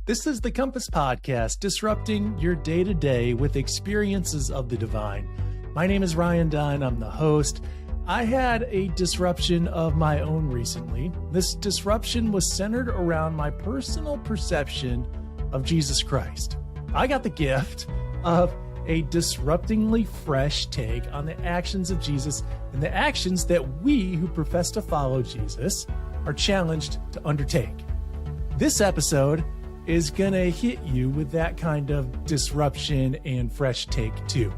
This is the Compass Podcast, disrupting your day-to-day with experiences of the divine. My name is Ryan Dunn. I'm the host. I had a disruption of my own recently. This disruption was centered around my personal perception of Jesus Christ. I got the gift of a disruptingly fresh take on the actions of Jesus and the actions that we who profess to follow Jesus are challenged to undertake. This episode is gonna hit you with that kind of disruption and fresh take too.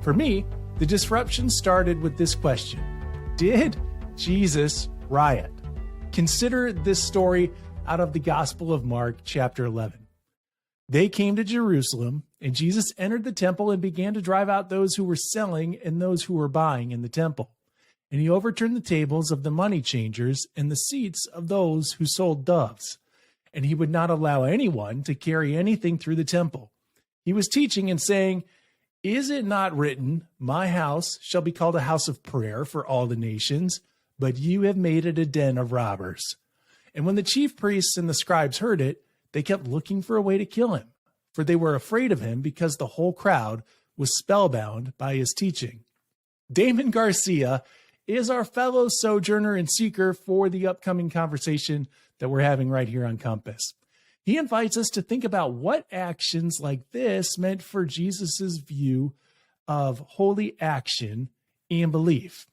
For me, the disruption started with this question: did Jesus riot? Consider this story out of the Gospel of Mark, chapter 11. They came to Jerusalem, and Jesus entered the temple and began to drive out those who were selling and those who were buying in the temple. And he overturned the tables of the money changers and the seats of those who sold doves. And he would not allow anyone to carry anything through the temple. He was teaching and saying, "Is it not written, 'My house shall be called a house of prayer for all the nations,' but you have made it a den of robbers." And when the chief priests and the scribes heard it, they kept looking for a way to kill him, for they were afraid of him because the whole crowd was spellbound by his teaching. Damon Garcia is our fellow sojourner and seeker for the upcoming conversation that we're having right here on Compass. He invites us to think about what actions like this meant for Jesus's view of holy action and belief.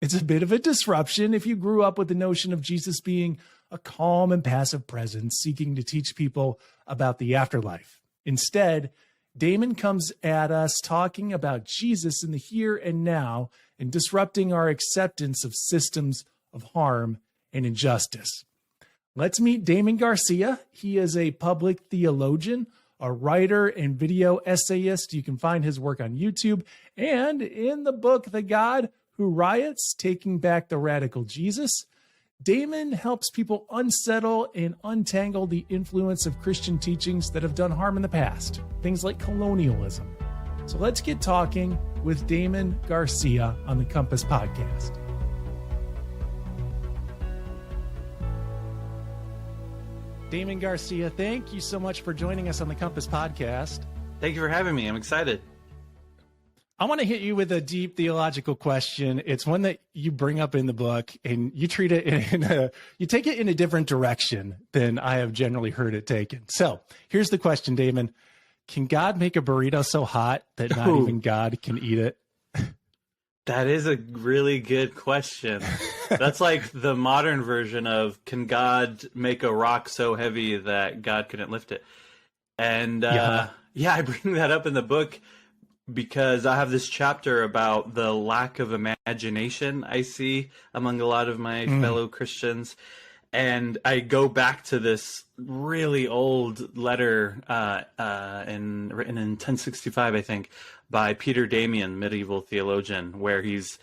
It's a bit of a disruption if you grew up with the notion of Jesus being a calm and passive presence seeking to teach people about the afterlife. Instead, Damon comes at us talking about Jesus in the here and now and disrupting our acceptance of systems of harm and injustice. Let's meet Damon Garcia. He is a public theologian, a writer and video essayist. You can find his work on YouTube and in the book, The God Who Riots, Taking Back the Radical Jesus. Damon helps people unsettle and untangle the influence of Christian teachings that have done harm in the past, things like colonialism. So let's get talking with Damon Garcia on the Compass Podcast. Damon Garcia, thank you so much for joining us on the Compass Podcast. Thank you for having me. I'm excited. I want to hit you with a deep theological question. It's one that you bring up in the book, and you treat it you take it in a different direction than I have generally heard it taken. So here's the question, Damon. Can God make a burrito so hot that not even God can eat it? That is a really good question. That's like the modern version of, can God make a rock so heavy that God couldn't lift it? And I bring that up in the book because I have this chapter about the lack of imagination I see among a lot of my fellow Christians. And I go back to this really old letter written in 1065, I think, by Peter Damien, medieval theologian, where he's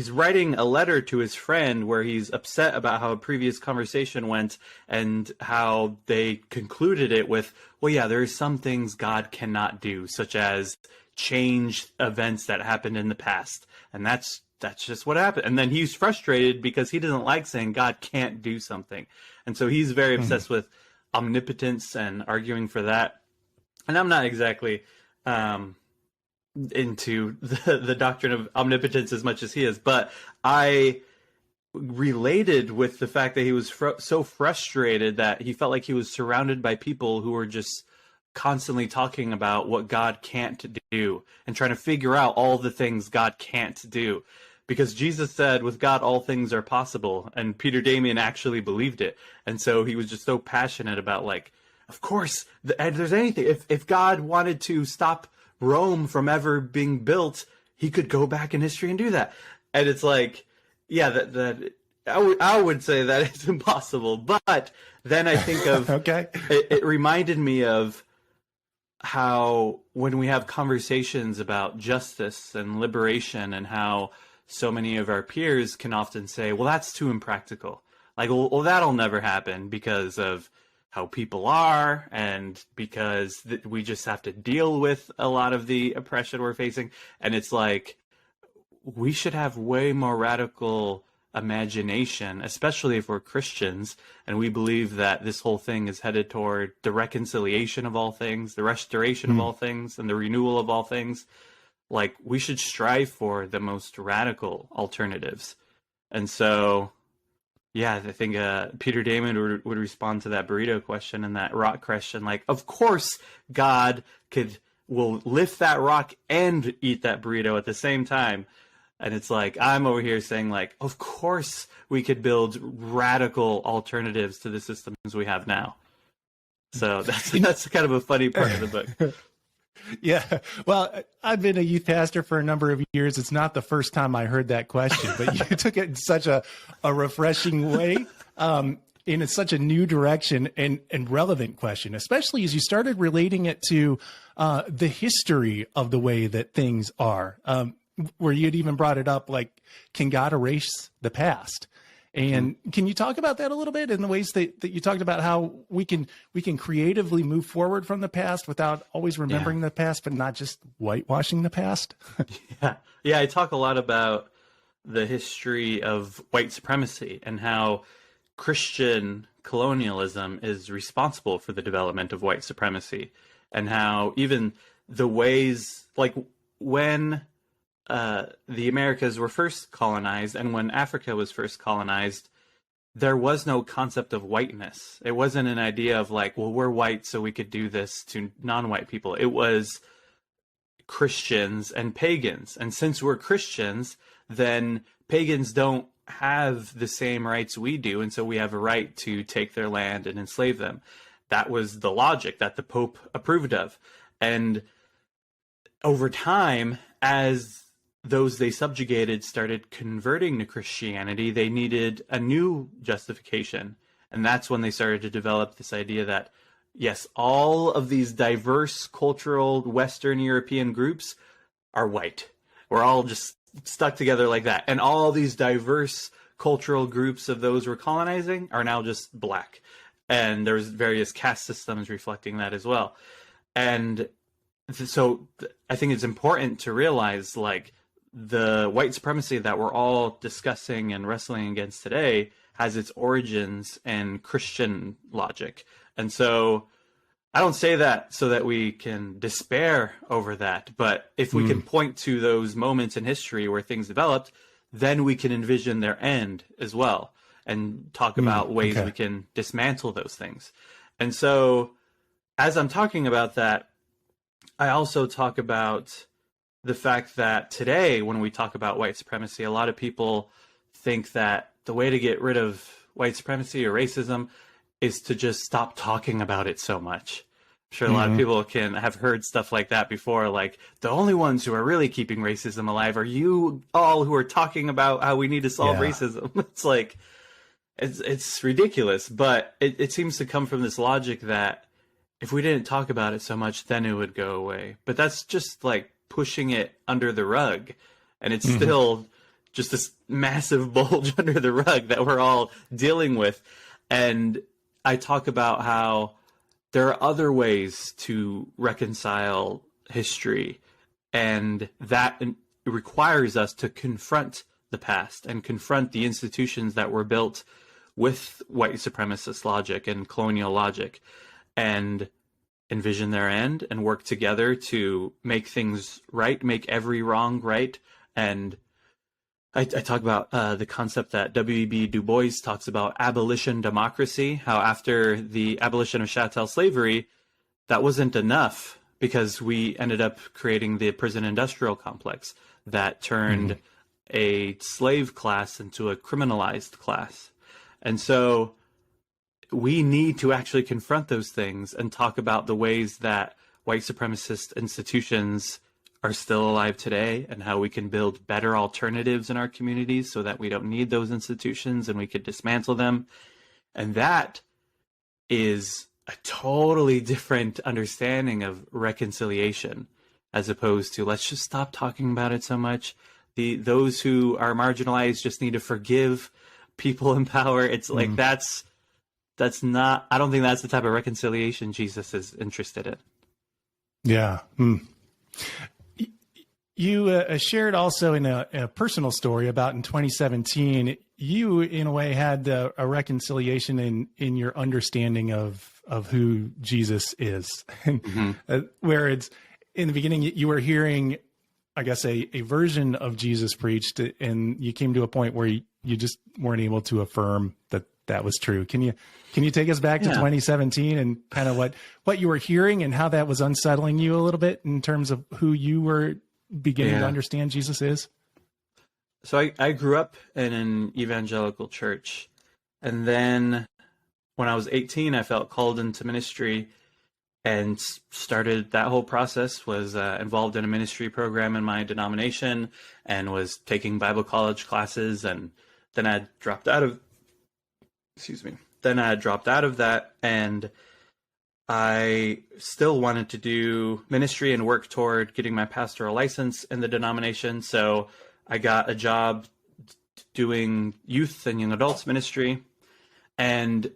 writing a letter to his friend where he's upset about how a previous conversation went and how they concluded it with, well, yeah, there are some things God cannot do, such as change events that happened in the past. And that's just what happened. And then he's frustrated because he doesn't like saying God can't do something. And so he's very obsessed with omnipotence and arguing for that. And I'm not exactly into the doctrine of omnipotence as much as he is, but I related with the fact that he was so frustrated that he felt like he was surrounded by people who were just constantly talking about what God can't do and trying to figure out all the things God can't do. Because Jesus said, with God, all things are possible. And Peter Damien actually believed it. And so he was just so passionate about, like, of course, if there's anything, if God wanted to stop Rome from ever being built, he could go back in history and do that. And it's like, yeah, that I would say that it's impossible. But then I think of, it reminded me of how when we have conversations about justice and liberation and how so many of our peers can often say, well, that's too impractical. Like, well, that'll never happen because of how people are and because we just have to deal with a lot of the oppression we're facing. And it's like, we should have way more radical imagination, especially if we're Christians and we believe that this whole thing is headed toward the reconciliation of all things, the restoration of all things, and the renewal of all things. Like, we should strive for the most radical alternatives. And so, yeah, I think Peter Damon would respond to that burrito question and that rock question. Like, of course, God will lift that rock and eat that burrito at the same time. And it's like, I'm over here saying, like, of course we could build radical alternatives to the systems we have now. So that's kind of a funny part of the book. Yeah. Well, I've been a youth pastor for a number of years. It's not the first time I heard that question, but you took it in such a refreshing way. In such a new direction and relevant question, especially as you started relating it to the history of the way that things are, where you'd even brought it up, like, can God erase the past? And can you talk about that a little bit in the ways that you talked about how we can creatively move forward from the past without always remembering the past, but not just whitewashing the past? Yeah. I talk a lot about the history of white supremacy and how Christian colonialism is responsible for the development of white supremacy, and how even the ways, like, when the Americas were first colonized and when Africa was first colonized, there was no concept of whiteness. It wasn't an idea of like, well, we're white, so we could do this to non-white people. It was Christians and pagans. And since we're Christians, then pagans don't have the same rights we do, and so we have a right to take their land and enslave them. That was the logic that the Pope approved of. And over time, as those they subjugated started converting to Christianity, they needed a new justification. And that's when they started to develop this idea that, yes, all of these diverse cultural Western European groups are white. We're all just stuck together like that. And all these diverse cultural groups of those we're colonizing are now just black. And there's various caste systems reflecting that as well. And so I think it's important to realize, like, the white supremacy that we're all discussing and wrestling against today has its origins in Christian logic. And so I don't say that so that we can despair over that, but if we can point to those moments in history where things developed, then we can envision their end as well and talk about ways we can dismantle those things. And so as I'm talking about that, I also talk about the fact that today, when we talk about white supremacy, a lot of people think that the way to get rid of white supremacy or racism is to just stop talking about it so much. I'm sure a lot of people can have heard stuff like that before, like, the only ones who are really keeping racism alive are you all who are talking about how we need to solve racism. It's like, it's ridiculous, but it seems to come from this logic that if we didn't talk about it so much, then it would go away. But that's just like pushing it under the rug, and it's still just this massive bulge under the rug that we're all dealing with. And I talk about how there are other ways to reconcile history, and that requires us to confront the past and confront the institutions that were built with white supremacist logic and colonial logic, and envision their end and work together to make things right, make every wrong right. And I talk about the concept that W.E.B. Du Bois talks about, abolition democracy, how after the abolition of chattel slavery, that wasn't enough because we ended up creating the prison industrial complex that turned a slave class into a criminalized class. And so we need to actually confront those things and talk about the ways that white supremacist institutions are still alive today and how we can build better alternatives in our communities so that we don't need those institutions and we could dismantle them. And that is a totally different understanding of reconciliation, as opposed to let's just stop talking about it so much. Those who are marginalized just need to forgive people in power. It's like that's not, I don't think that's the type of reconciliation Jesus is interested in. Yeah. You shared also in a personal story about in 2017, you in a way had a reconciliation in your understanding of who Jesus is. Where it's in the beginning, you were hearing, I guess, a version of Jesus preached, and you came to a point where you just weren't able to affirm that was true. Can you take us back to 2017 and kind of what you were hearing and how that was unsettling you a little bit in terms of who you were beginning to understand Jesus is? So I grew up in an evangelical church, and then when I was 18, I felt called into ministry and started that whole process, was involved in a ministry program in my denomination and was taking Bible college classes. And then I dropped out of, that, and I still wanted to do ministry and work toward getting my pastoral license in the denomination. So I got a job doing youth and young adults ministry, and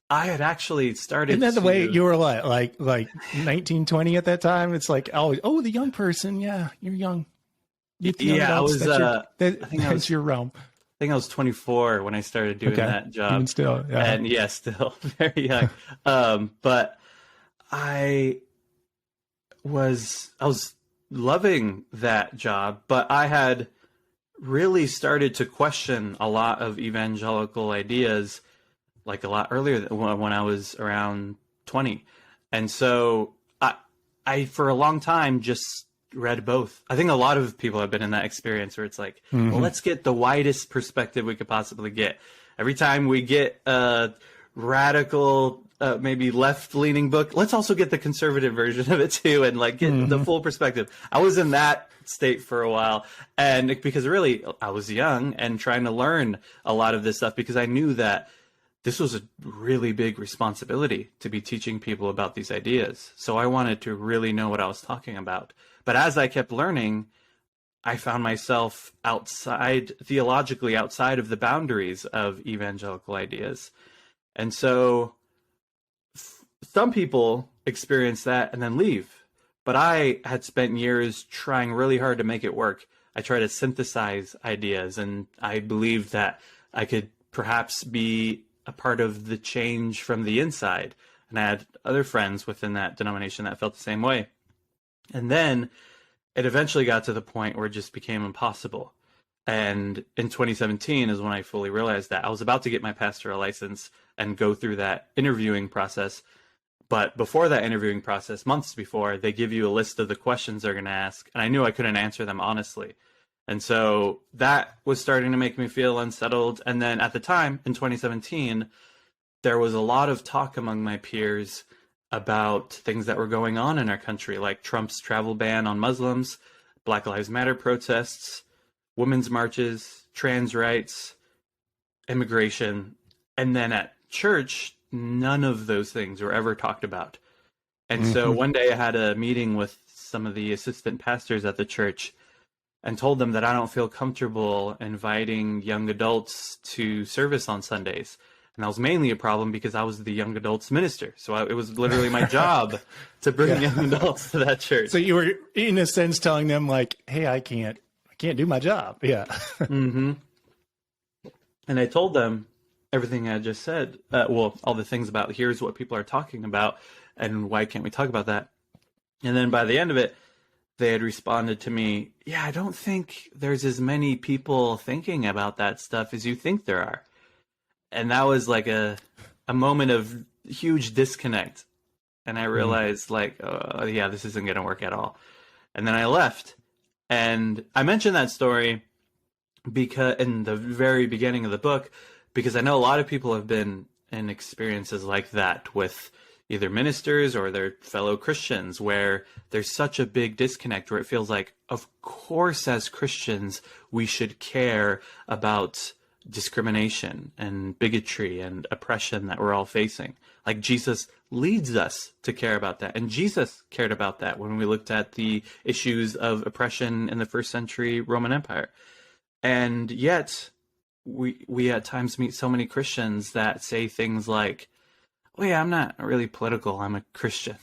I had actually started. Isn't that the way you were like 19, 20 at that time? It's like, oh, the young person. Yeah, you're young. I was. That's your realm. I think I was 24 when I started doing that job. Even still, yeah. And still very young. But I was loving that job, but I had really started to question a lot of evangelical ideas like a lot earlier when I was around 20. And so I for a long time just read both. I think a lot of people have been in that experience where it's like, well, let's get the widest perspective we could possibly get. Every time we get a radical, maybe left-leaning book, let's also get the conservative version of it too, and like get the full perspective. I was in that state for a while, and because really I was young and trying to learn a lot of this stuff, because I knew that this was a really big responsibility to be teaching people about these ideas. So I wanted to really know what I was talking about. But as I kept learning, I found myself theologically outside of the boundaries of evangelical ideas. And so some people experience that and then leave. But I had spent years trying really hard to make it work. I tried to synthesize ideas, and I believed that I could perhaps be a part of the change from the inside. And I had other friends within that denomination that felt the same way. And then it eventually got to the point where it just became impossible. And in 2017 is when I fully realized that. I was about to get my pastoral license and go through that interviewing process. But before that interviewing process, months before, they give you a list of the questions they're going to ask. And I knew I couldn't answer them honestly. And so that was starting to make me feel unsettled. And then at the time, in 2017, there was a lot of talk among my peers about things that were going on in our country, like Trump's travel ban on Muslims, Black Lives Matter protests, women's marches, trans rights, immigration. And then at church, none of those things were ever talked about. And so one day I had a meeting with some of the assistant pastors at the church and told them that I don't feel comfortable inviting young adults to service on Sundays. And that was mainly a problem because I was the young adults minister. So it was literally my job to bring young adults to that church. So you were, in a sense, telling them like, hey, I can't do my job. Yeah. And I told them everything I just said. All the things about here's what people are talking about and why can't we talk about that? And then by the end of it, they had responded to me, yeah, I don't think there's as many people thinking about that stuff as you think there are. And that was like a moment of huge disconnect. And I realized this isn't going to work at all. And then I left. And I mentioned that story because in the very beginning of the book, because I know a lot of people have been in experiences like that with either ministers or their fellow Christians, where there's such a big disconnect where it feels like, of course, as Christians, we should care about discrimination and bigotry and oppression that we're all facing. Like Jesus leads us to care about that. And Jesus cared about that when we looked at the issues of oppression in the first century Roman Empire. And yet we at times meet so many Christians that say things like, oh yeah, I'm not really political, I'm a Christian.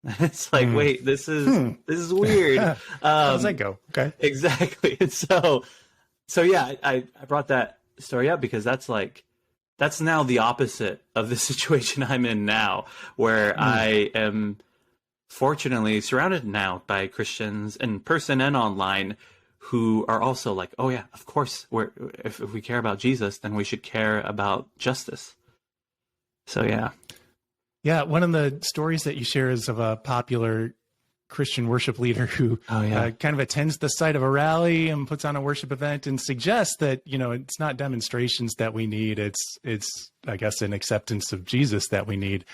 It's like, wait, this is weird. How does that go? Okay. Exactly. And so yeah, I brought that story up because that's now the opposite of the situation I'm in now, where I am fortunately surrounded now by Christians in person and online who are also like, oh yeah, of course, if we care about Jesus, then we should care about justice. So yeah. Yeah, one of the stories that you share is of a popular Christian worship leader who kind of attends the site of a rally and puts on a worship event and suggests that, it's not demonstrations that we need. It's I guess an acceptance of Jesus that we need.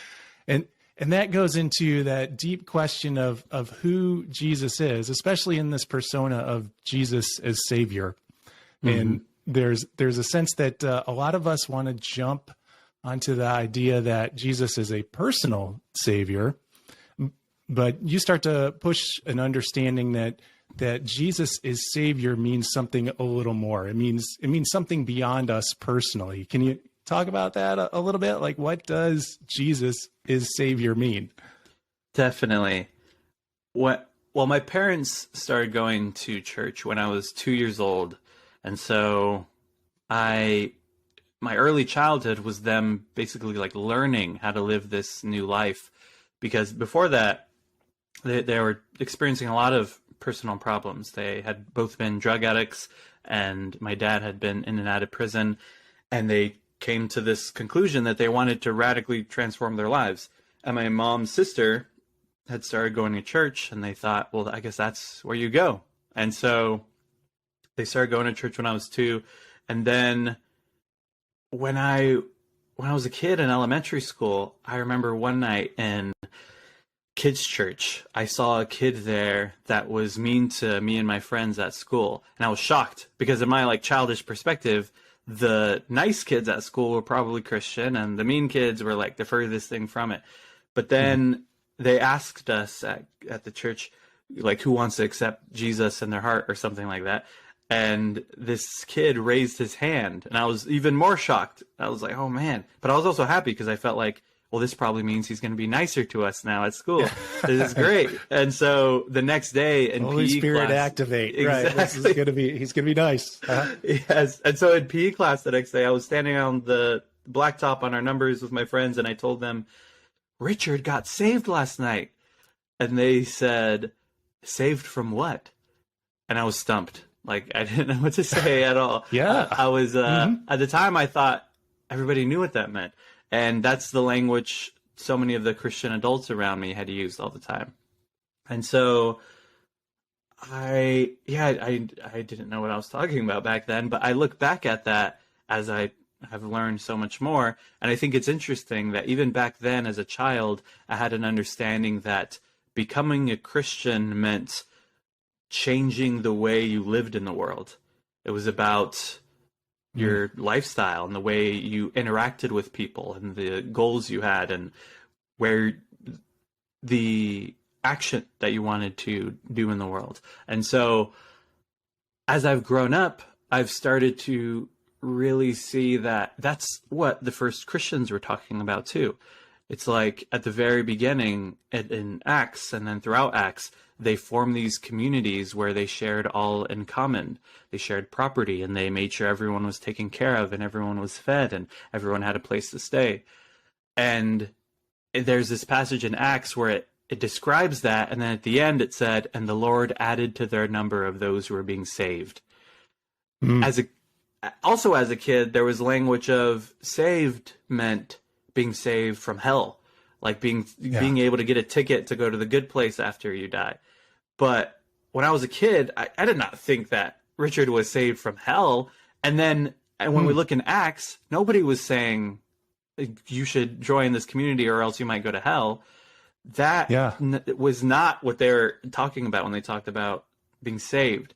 And that goes into that deep question of who Jesus is, especially in this persona of Jesus as Savior. And there's a sense that a lot of us want to jump onto the idea that Jesus is a personal Savior, but you start to push an understanding that Jesus is Savior means something a little more. It means something beyond us personally. Can you talk about that a little bit? Like, what does Jesus is Savior mean? Definitely. Well, my parents started going to church when I was 2 years old. And so my early childhood was them basically like learning how to live this new life, because before that, they were experiencing a lot of personal problems. They had both been drug addicts, and my dad had been in and out of prison, and they came to this conclusion that they wanted to radically transform their lives. And my mom's sister had started going to church, and they thought, well, I guess that's where you go. And so they started going to church when I was 2. And then when I was a kid in elementary school, I remember one night in kids' church, I saw a kid there that was mean to me and my friends at school. And I was shocked because in my childish perspective, the nice kids at school were probably Christian and the mean kids were the furthest thing from it. But then they asked us at the church, who wants to accept Jesus in their heart or something like that. And this kid raised his hand, and I was even more shocked. I was like, oh man. But I was also happy because I felt like, well, this probably means he's going to be nicer to us now at school. This is great. And so the next day in Holy PE Spirit class, activate. exactly. Right. This is going to be, he's going to be nice. Uh-huh. Yes. And so in PE class the next day, I was standing on the blacktop on our numbers with my friends, and I told them, Richard got saved last night. And they said, saved from what? And I was stumped. I didn't know what to say at all. Yeah. I was, at the time I thought everybody knew what that meant. And that's the language so many of the Christian adults around me had used all the time. And so I didn't know what I was talking about back then, but I look back at that as I have learned so much more. And I think it's interesting that even back then as a child, I had an understanding that becoming a Christian meant changing the way you lived in the world. It was about your lifestyle and the way you interacted with people and the goals you had and where the action that you wanted to do in the world. And so as I've grown up, I've started to really see that that's what the first Christians were talking about too. It's at the very beginning in Acts and then throughout Acts, they formed these communities where they shared all in common. They shared property and they made sure everyone was taken care of and everyone was fed and everyone had a place to stay. And there's this passage in Acts where it describes that. And then at the end it said, and the Lord added to their number of those who were being saved. Also as a kid, there was language of saved meant being saved from hell, being able to get a ticket to go to the good place after you die. But when I was a kid, I did not think that Richard was saved from hell. And then when we look in Acts, nobody was saying you should join this community or else you might go to hell. That was not what they were talking about when they talked about being saved.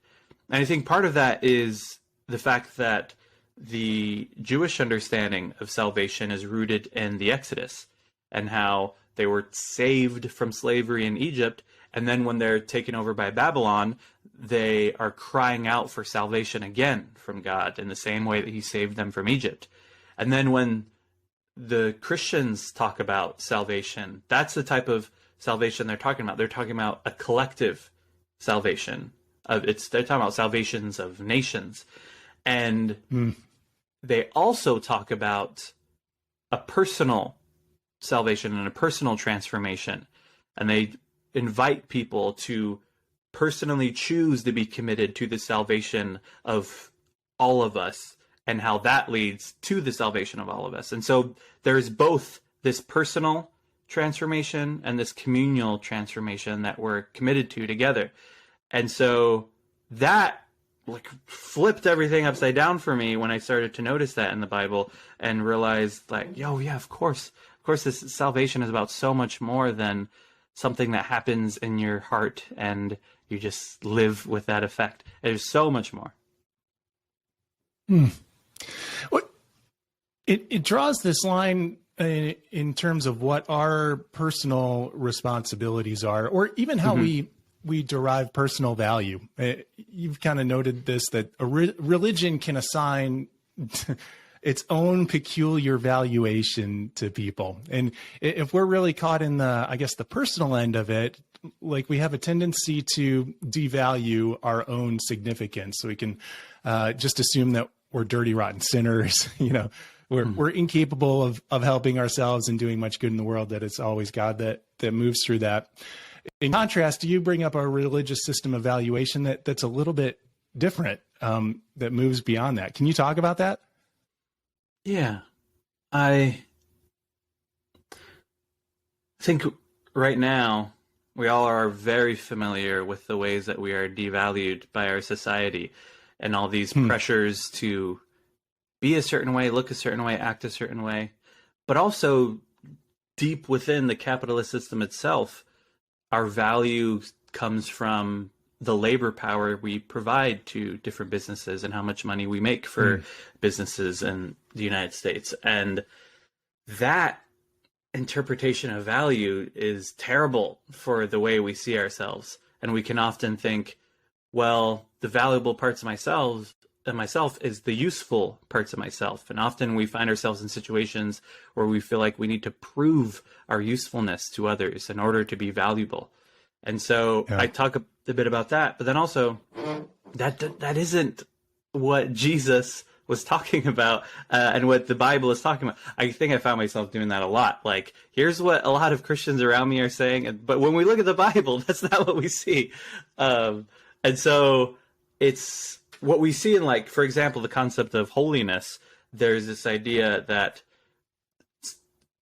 And I think part of that is the fact that the Jewish understanding of salvation is rooted in the Exodus and how they were saved from slavery in Egypt. And then when they're taken over by Babylon, they are crying out for salvation again from God in the same way that he saved them from Egypt. And then when the Christians talk about salvation, that's the type of salvation they're talking about. They're talking about a collective salvation. They're talking about salvations of nations. And they also talk about a personal salvation and a personal transformation. And they invite people to personally choose to be committed to the salvation of all of us, and how that leads to the salvation of all of us. And so there's both this personal transformation and this communal transformation that we're committed to together. And so that like flipped everything upside down for me when I started to notice that in the Bible and realized like, of course this salvation is about so much more than something that happens in your heart and you just live with that effect. There's so much more. Well, it draws this line in terms of what our personal responsibilities are, or even how we derive personal value. You've kind of noted this, that a religion can assign its own peculiar valuation to people. And if we're really caught in the personal end of it, like we have a tendency to devalue our own significance. So we can just assume that we're dirty, rotten sinners, we're incapable of helping ourselves and doing much good in the world, that it's always God that moves through that. In contrast, do you bring up a religious system of valuation that's a little bit different, that moves beyond that? Can you talk about that? Yeah, I think right now we all are very familiar with the ways that we are devalued by our society and all these pressures to be a certain way, look a certain way, act a certain way. But also deep within the capitalist system itself, our value comes from the labor power we provide to different businesses and how much money we make for businesses in the United States. And that interpretation of value is terrible for the way we see ourselves. And we can often think, well, the valuable parts of myself is the useful parts of myself. And often we find ourselves in situations where we feel like we need to prove our usefulness to others in order to be valuable. And so I talk a bit about that, but then also that isn't what Jesus was talking about and what the Bible is talking about. I think I found myself doing that a lot. Like, here's what a lot of Christians around me are saying, but when we look at the Bible, that's not what we see. And so it's what we see in, like, for example, the concept of holiness. There's this idea that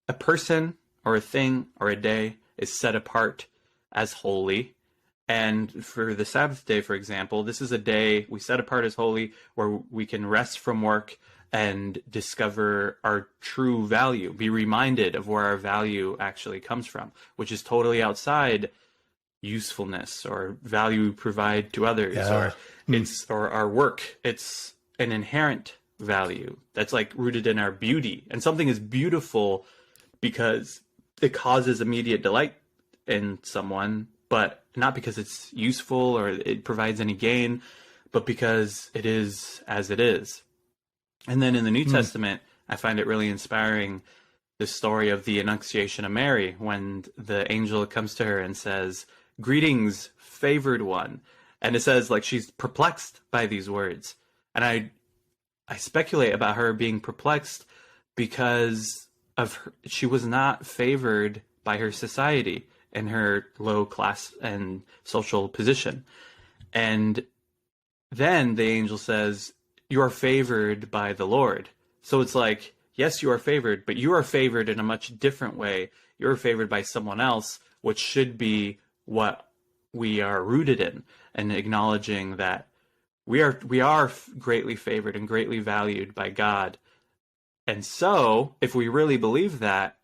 a person or a thing or a day is set apart as holy. And for the Sabbath day, for example, this is a day we set apart as holy where we can rest from work and discover our true value, be reminded of where our value actually comes from, which is totally outside usefulness or value we provide to others, or our work. It's an inherent value that's like rooted in our beauty. And something is beautiful because it causes immediate delight in someone, but not because it's useful or it provides any gain, but because it is as it is. And then in the New Testament, I find it really inspiring, the story of the Annunciation of Mary, when the angel comes to her and says, "Greetings, favored one." And it says, like, she's perplexed by these words. And I speculate about her being perplexed because she was not favored by her society and her low class and social position. And then the angel says, "You are favored by the Lord." So it's like, yes, you are favored, but you are favored in a much different way. You're favored by someone else, which should be what we are rooted in, and acknowledging that we are greatly favored and greatly valued by God. And so if we really believe that,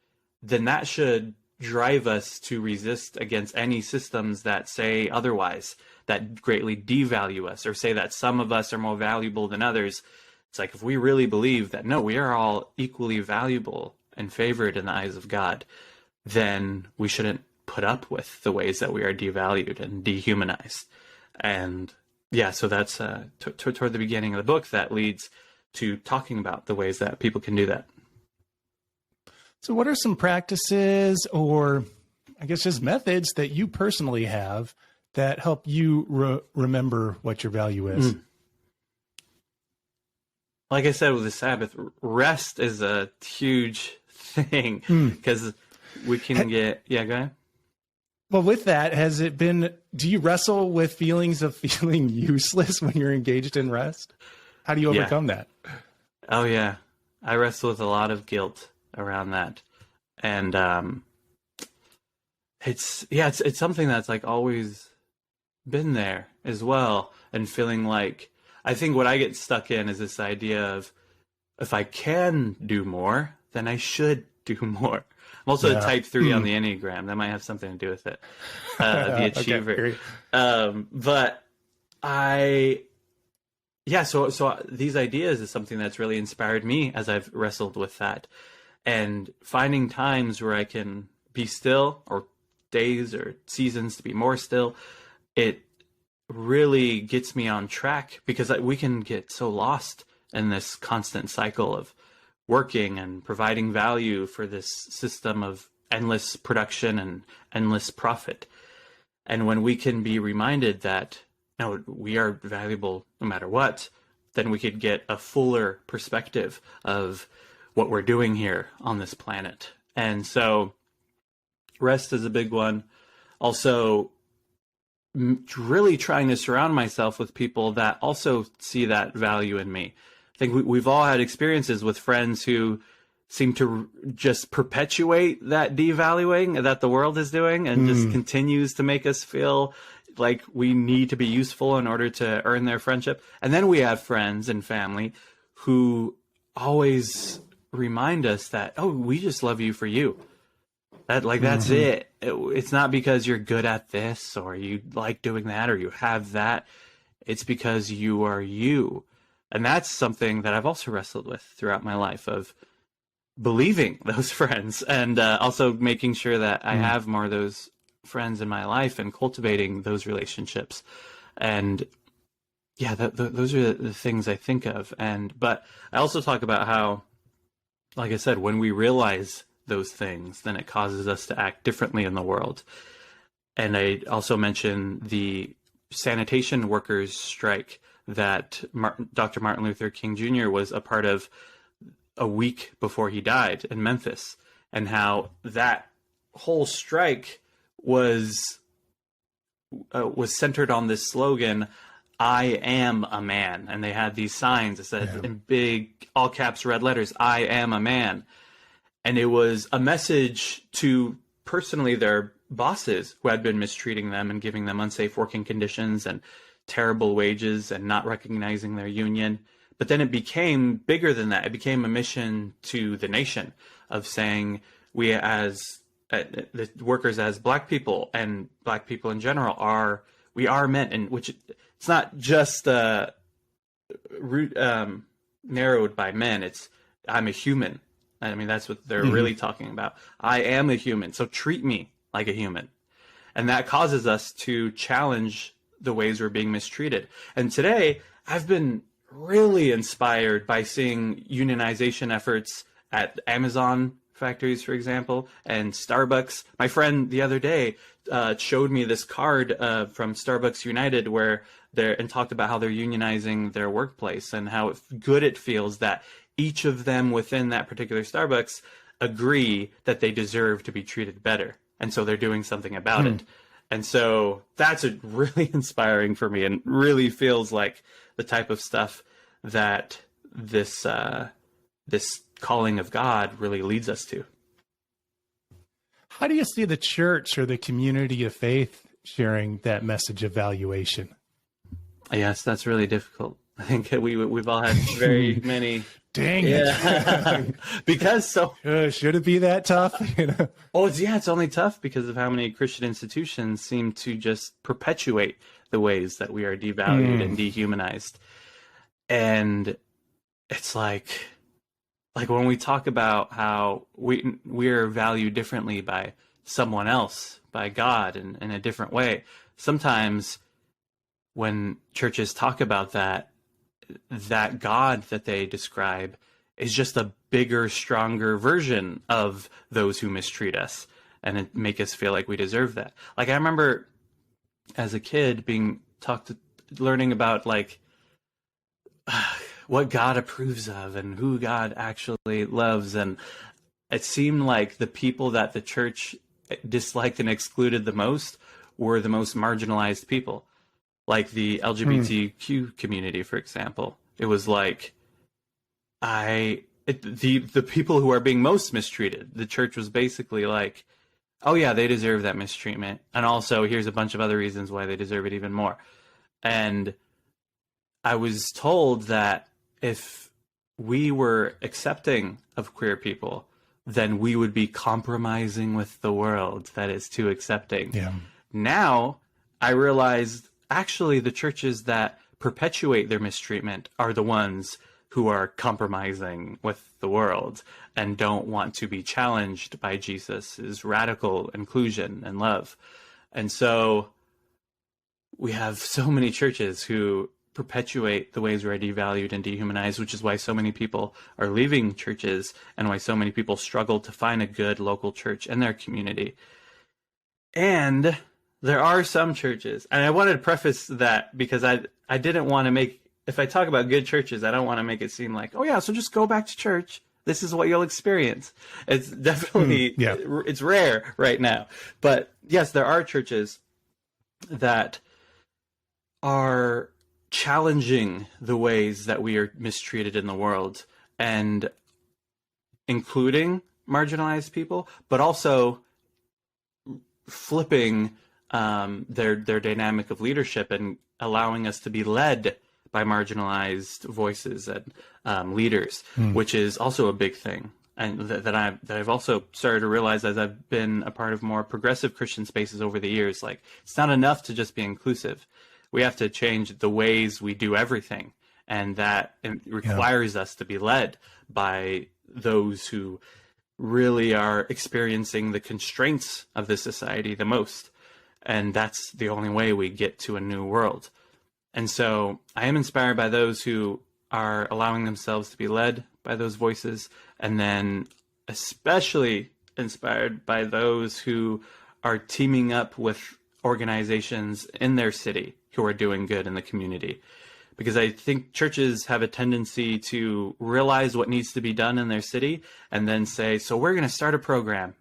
then that should drive us to resist against any systems that say otherwise, that greatly devalue us or say that some of us are more valuable than others. It's like, if we really believe that, no, we are all equally valuable and favored in the eyes of God, then we shouldn't put up with the ways that we are devalued and dehumanized. And yeah, so that's toward the beginning of the book that leads to talking about the ways that people can do that. So what are some practices, or I guess just methods, that you personally have that help you remember what your value is? like I said with the Sabbath, rest is a huge thing because we can get, yeah, go ahead. Well, with that, do you wrestle with feelings of feeling useless when you're engaged in rest? How do you overcome that? Oh, yeah. I wrestle with a lot of guilt around that. And it's something that's like always been there as well. And feeling like, I think what I get stuck in is this idea of, if I can do more, then I should do more. I'm also a type 3 on the Enneagram. That might have something to do with it. The achiever. But so these ideas is something that's really inspired me as I've wrestled with that. And finding times where I can be still, or days or seasons to be more still, it really gets me on track, because we can get so lost in this constant cycle of working and providing value for this system of endless production and endless profit. And when we can be reminded that, no, we are valuable no matter what, then we could get a fuller perspective of what we're doing here on this planet. And so rest is a big one. Also, really trying to surround myself with people that also see that value in me. I think we've all had experiences with friends who seem to just perpetuate that devaluing that the world is doing, and just continues to make us feel like we need to be useful in order to earn their friendship. And then we have friends and family who always remind us that, oh, we just love you for you. That's it. It's not because you're good at this, or you like doing that, or you have that. It's because you are you. And that's something that I've also wrestled with throughout my life, of believing those friends, and also making sure that I have more of those friends in my life and cultivating those relationships. And yeah, those are the things I think of. But I also talk about how, like I said, when we realize those things, then it causes us to act differently in the world. And I also mention the sanitation workers strike that Dr. Martin Luther King Jr. was a part of a week before he died in Memphis, and how that whole strike was centered on this slogan, "I am a man." And they had these signs that said in big, all caps, red letters, "I am a man." And it was a message to personally their bosses who had been mistreating them and giving them unsafe working conditions and terrible wages and not recognizing their union. But then it became bigger than that. It became a mission to the nation of saying, we as the workers, as Black people and Black people in general, we are men. And which it's not just narrowed by men. It's, I'm a human. I mean, that's what they're really talking about. I am a human, so treat me like a human. And that causes us to challenge the ways we're being mistreated. And today, I've been really inspired by seeing unionization efforts at Amazon factories, for example, and Starbucks. My friend the other day showed me this card from Starbucks United and talked about how they're unionizing their workplace and how good it feels that each of them within that particular Starbucks agree that they deserve to be treated better. And so they're doing something about it. And so that's really inspiring for me, and really feels like the type of stuff that this calling of God really leads us to. How do you see the church or the community of faith sharing that message of valuation? Yes, that's really difficult. I think we've all had very many. Dang it. Because should it be that tough? Oh, it's only tough because of how many Christian institutions seem to just perpetuate the ways that we are devalued and dehumanized. And it's like when we talk about how we're valued differently by someone else, by God, in a different way, sometimes when churches talk about that God that they describe is just a bigger, stronger version of those who mistreat us, and it make us feel like we deserve that. Like, I remember as a kid learning about, like, what God approves of and who God actually loves. And it seemed like the people that the church disliked and excluded the most were the most marginalized people, like the LGBTQ community, for example. It was like, the people who are being most mistreated, the church was basically like, oh yeah, they deserve that mistreatment. And also here's a bunch of other reasons why they deserve it even more. And I was told that if we were accepting of queer people, then we would be compromising with the world that is too accepting. Yeah. Now I realized actually the churches that perpetuate their mistreatment are the ones who are compromising with the world and don't want to be challenged by Jesus's radical inclusion and love. And so we have so many churches who perpetuate the ways we're devalued and dehumanized, which is why so many people are leaving churches and why so many people struggle to find a good local church in their community. And there are some churches, and I wanted to preface that because I didn't want to make, if I talk about good churches, I don't want to make it seem like, oh yeah, so just go back to church. This is what you'll experience. It's definitely, it's rare right now. But yes, there are churches that are challenging the ways that we are mistreated in the world, and including marginalized people, but also flipping their dynamic of leadership and allowing us to be led by marginalized voices and leaders, which is also a big thing. And that I've also started to realize as I've been a part of more progressive Christian spaces over the years. Like, it's not enough to just be inclusive. We have to change the ways we do everything. And that requires us to be led by those who really are experiencing the constraints of this society the most. And that's the only way we get to a new world. And so I am inspired by those who are allowing themselves to be led by those voices, and then especially inspired by those who are teaming up with organizations in their city who are doing good in the community. Because I think churches have a tendency to realize what needs to be done in their city and then say, so we're going to start a program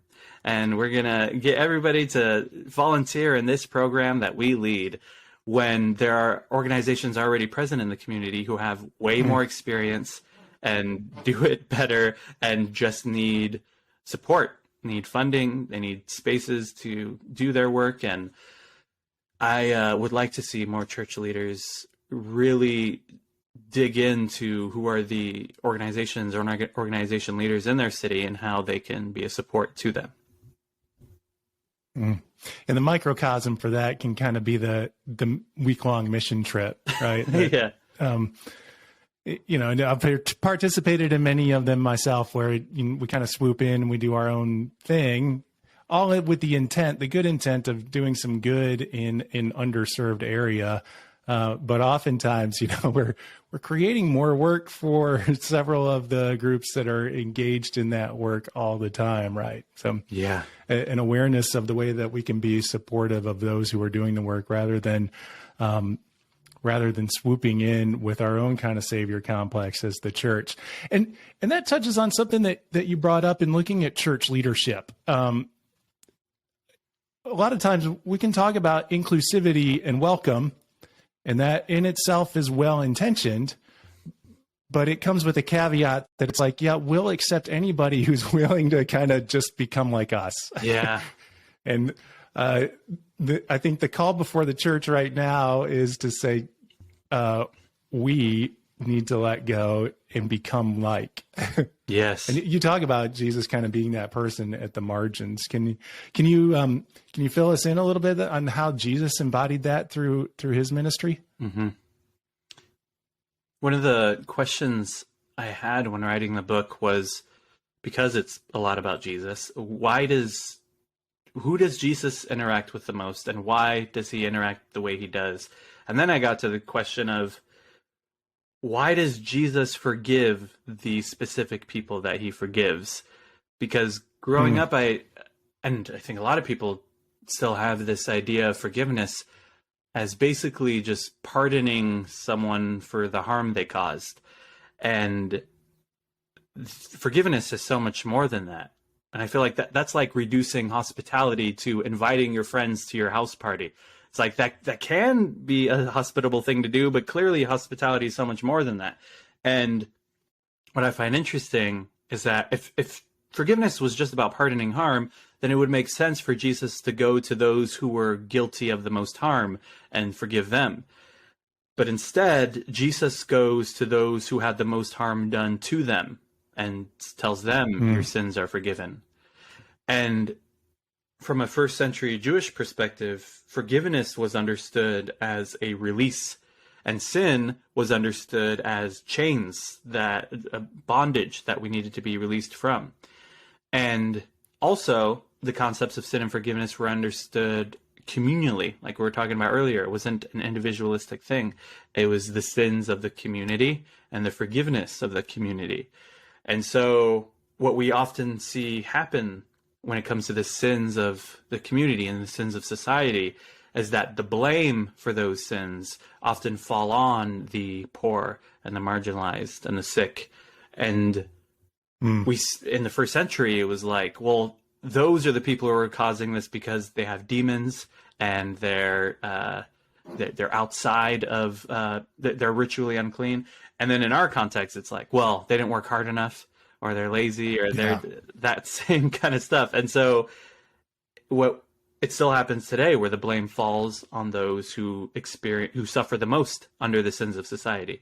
and we're going to get everybody to volunteer in this program that we lead, when there are organizations already present in the community who have way more experience and do it better and just need support, need funding, they need spaces to do their work. And I would like to see more church leaders really dig into who are the organizations or organization leaders in their city and how they can be a support to them. And the microcosm for that can kind of be the week-long mission trip, right? Yeah. And I've participated in many of them myself, where we kind of swoop in and we do our own thing, all with the good intent of doing some good in an underserved area. But oftentimes, we're creating more work for several of the groups that are engaged in that work all the time, right? So yeah, an awareness of the way that we can be supportive of those who are doing the work, rather than swooping in with our own kind of savior complex as the church. And that touches on something that you brought up in looking at church leadership. A lot of times we can talk about inclusivity and welcome, and that in itself is well-intentioned, but it comes with a caveat that it's like, yeah, we'll accept anybody who's willing to kind of just become like us. Yeah. And I think the call before the church right now is to say, we need to let go and become like. Yes. And you talk about Jesus kind of being that person at the margins. Can you fill us in a little bit on how Jesus embodied that through his ministry? Mm-hmm. One of the questions I had when writing the book was, because it's a lot about Jesus, who does Jesus interact with the most, and why does he interact the way he does? And then I got to the question of, why does Jesus forgive the specific people that he forgives? Because growing up, I think a lot of people still have this idea of forgiveness as basically just pardoning someone for the harm they caused. And forgiveness is so much more than that. And I feel like that's like reducing hospitality to inviting your friends to your house party. It's like that can be a hospitable thing to do, but clearly hospitality is so much more than that. And what I find interesting is that if forgiveness was just about pardoning harm, then it would make sense for Jesus to go to those who were guilty of the most harm and forgive them. But instead, Jesus goes to those who had the most harm done to them and tells them, your sins are forgiven. And from a first century Jewish perspective, forgiveness was understood as a release, and sin was understood as chains, that bondage that we needed to be released from. And also, the concepts of sin and forgiveness were understood communally, like we were talking about earlier. It wasn't an individualistic thing. It was the sins of the community and the forgiveness of the community. And so what we often see happen when it comes to the sins of the community and the sins of society is that the blame for those sins often fall on the poor and the marginalized and the sick. And we, in the first century, it was like, well, those are the people who are causing this because they have demons and they're outside of, they're ritually unclean. And then in our context, it's like, well, they didn't work hard enough, or they're lazy, or they're that same kind of stuff. And so it still happens today, where the blame falls on those who suffer the most under the sins of society.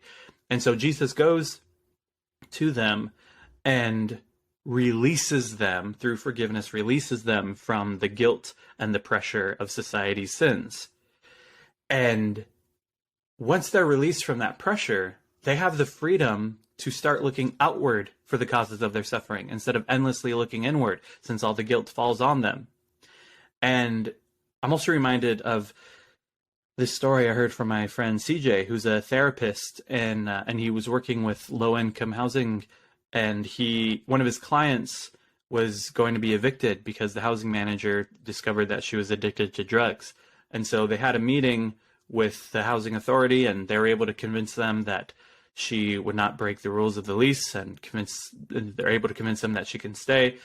And so Jesus goes to them and releases them through forgiveness, releases them from the guilt and the pressure of society's sins. And once they're released from that pressure, they have the freedom to start looking outward for the causes of their suffering instead of endlessly looking inward, since all the guilt falls on them. And I'm also reminded of this story I heard from my friend CJ, who's a therapist, and he was working with low-income housing, and one of his clients was going to be evicted because the housing manager discovered that she was addicted to drugs. And so they had a meeting with the housing authority, and they were able to convince them that she would not break the rules of the lease, and they're able to convince them that she can stay.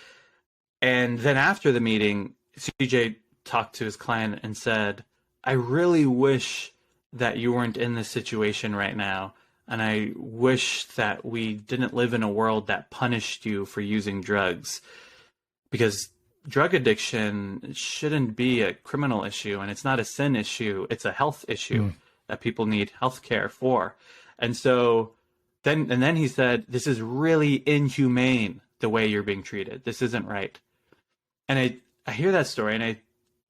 And then after the meeting, CJ talked to his client and said, I really wish that you weren't in this situation right now. And I wish that we didn't live in a world that punished you for using drugs, because drug addiction shouldn't be a criminal issue, and it's not a sin issue. It's a health issue that people need health care for. And so then he said, this is really inhumane, the way you're being treated. This isn't right. And I hear that story, and I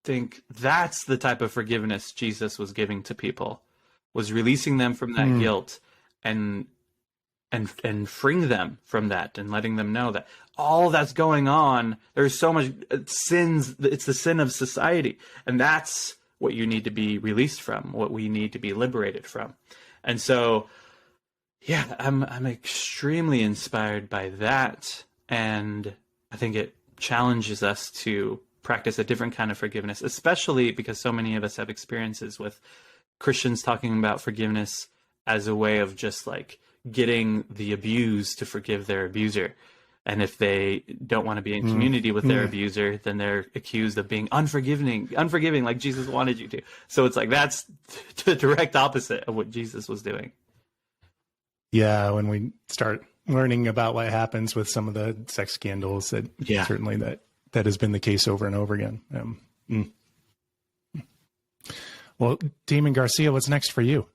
think that's the type of forgiveness Jesus was giving to people, was releasing them from that guilt and freeing them from that, and letting them know that all that's going on, there's so much sins, it's the sin of society. And that's what you need to be released from, what we need to be liberated from. And so, yeah, I'm extremely inspired by that. And I think it challenges us to practice a different kind of forgiveness, especially because so many of us have experiences with Christians talking about forgiveness as a way of just like getting the abused to forgive their abuser. And if they don't want to be in community with their abuser, then they're accused of being unforgiving like Jesus wanted you to. So it's like, that's the direct opposite of what Jesus was doing. Yeah, when we start learning about what happens with some of the sex scandals, certainly that has been the case over and over again. Well, Damon Garcia, what's next for you?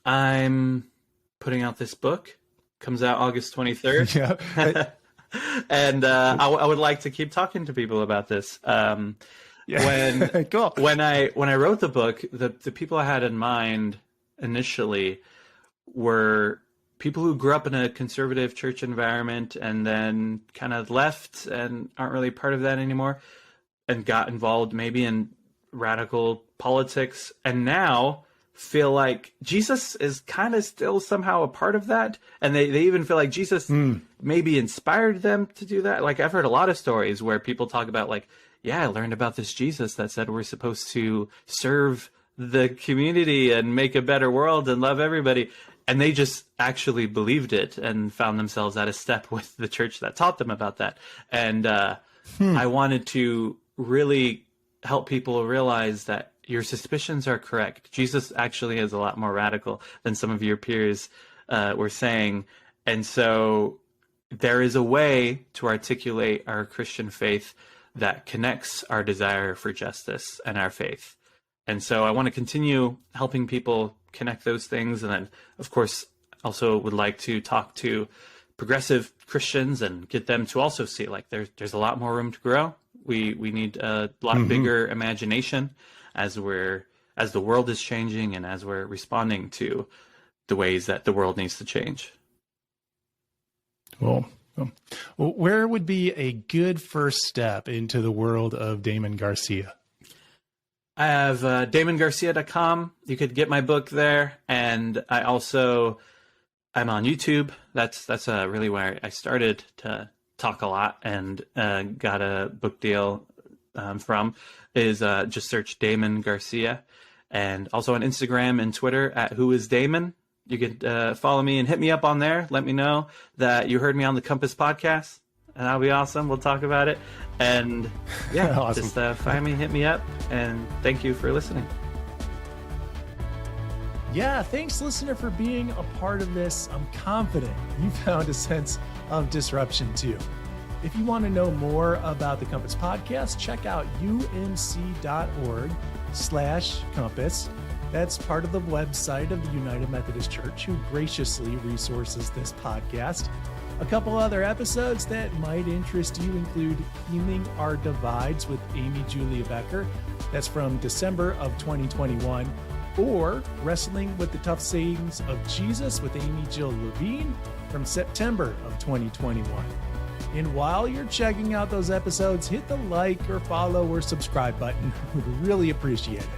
I'm putting out this book. Comes out August 23rd. Yeah. And I would like to keep talking to people about this. Cool. When I wrote the book, the people I had in mind initially were people who grew up in a conservative church environment and then kind of left and aren't really part of that anymore, and got involved maybe in radical politics, and now feel like Jesus is kind of still somehow a part of that. And they even feel like Jesus maybe inspired them to do that. Like, I've heard a lot of stories where people talk about like, yeah, I learned about this Jesus that said we're supposed to serve the community and make a better world and love everybody. and they just actually believed it and found themselves at a step with the church that taught them about that. And I wanted to really help people realize that your suspicions are correct. Jesus actually is a lot more radical than some of your peers were saying. And so there is a way to articulate our Christian faith that connects our desire for justice and our faith. And so I want to continue helping people connect those things. And then, of course, also would like to talk to progressive Christians and get them to also see like there's a lot more room to grow. We need a lot bigger imagination as the world is changing and as we're responding to the ways that the world needs to change. Well, where would be a good first step into the world of Damon Garcia? I have damongarcia.com. You could get my book there. And I'm on YouTube. That's really where I started to talk a lot and got a book deal from, is just search Damon Garcia. And also on Instagram and Twitter at whoisdamon. You could follow me and hit me up on there. Let me know that you heard me on the Compass podcast, and that'll be awesome. We'll talk about it. And yeah, awesome. Just find me, hit me up, and thank you for listening. Yeah, thanks, listener, for being a part of this. I'm confident you found a sense of disruption too. If you want to know more about the Compass podcast, check out umc.org/compass. That's part of the website of the United Methodist Church, who graciously resources this podcast. A couple other episodes that might interest you include Healing Our Divides with Amy Julia Becker. That's from December of 2021. Or Wrestling with the Tough Sayings of Jesus with Amy Jill Levine from September of 2021. And while you're checking out those episodes, hit the like or follow or subscribe button. We'd really appreciate it.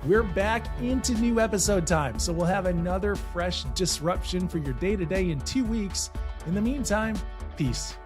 We're back into new episode time, so we'll have another fresh disruption for your day-to-day in 2 weeks. In the meantime, peace.